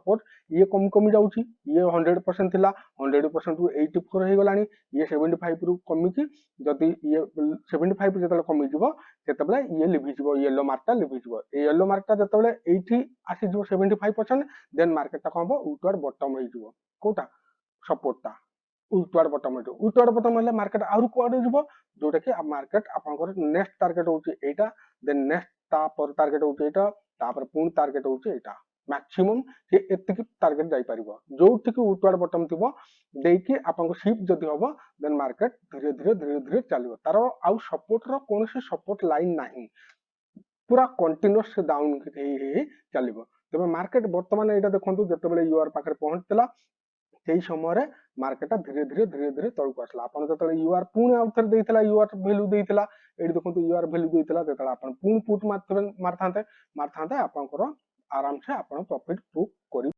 suppose ये कमी कमी जाऊँगी ये 100% थिला 100% रु 84 हो गलानी ये 75 रु कमी की जदि ये 75 जतले कमी जीवो सेतबेले ये लिभि जीवो येलो मार्कटा लिभि जीवो ए येलो मार्कटा जतबेले एठी आसी जीवो 75% देन मार्केटटा कोन हो उल्टवार बॉटम हो जीवो कोटा सपोर्टटा उल्टवार बॉटम हो उल्टवार बॉटम हेले मार्केट आरु कुआडे जीवो जोटा कि मार्केट आपनकर नेक्स्ट टारगेट होची एटा देन नेक्स्ट तापर टारगेट होची एटा तापर पुन टारगेट होची एटा मैक्सिमम से एतिक टारगेट जाई परिबो जोठी कि उल्टवार बॉटम थिबो देकी आपनको शिफ्ट जदि होबो देन मार्केट धीरे धीरे चलिबो तारो आउ सपोर्ट रो कोनोसी सपोर्ट लाइन नाही पूरा कंटीन्यूअस डाउन हे चलिबो तबे मार्केट वर्तमान एटा देखंतु जतबेले यूआर पाखरे पहुंचतला সেই সময়ে মার্কেটটা ধীরে তলକୁ আসলা ଆପଣ ଯେତେବେଳେ ୟୁଆର ପୁଣି ଆଉ ଥରେ ଦେଇଥିଲା ୟୁଆର ଭ୍ୟାଲୁ ଦେଇଥିଲା ଏଠି ଦେଖନ୍ତୁ ୟୁଆର ଭ୍ୟାଲୁ ଦେଇଥିଲା ଯେତେବେଳେ ଆପଣ ପୁଣି ପୁଟ୍ ମାରିଥାନ୍ତେ ଆପଣଙ୍କର ଆରାମସେ ଆପଣ ପ୍ରଫିଟ ବୁକ୍ କରି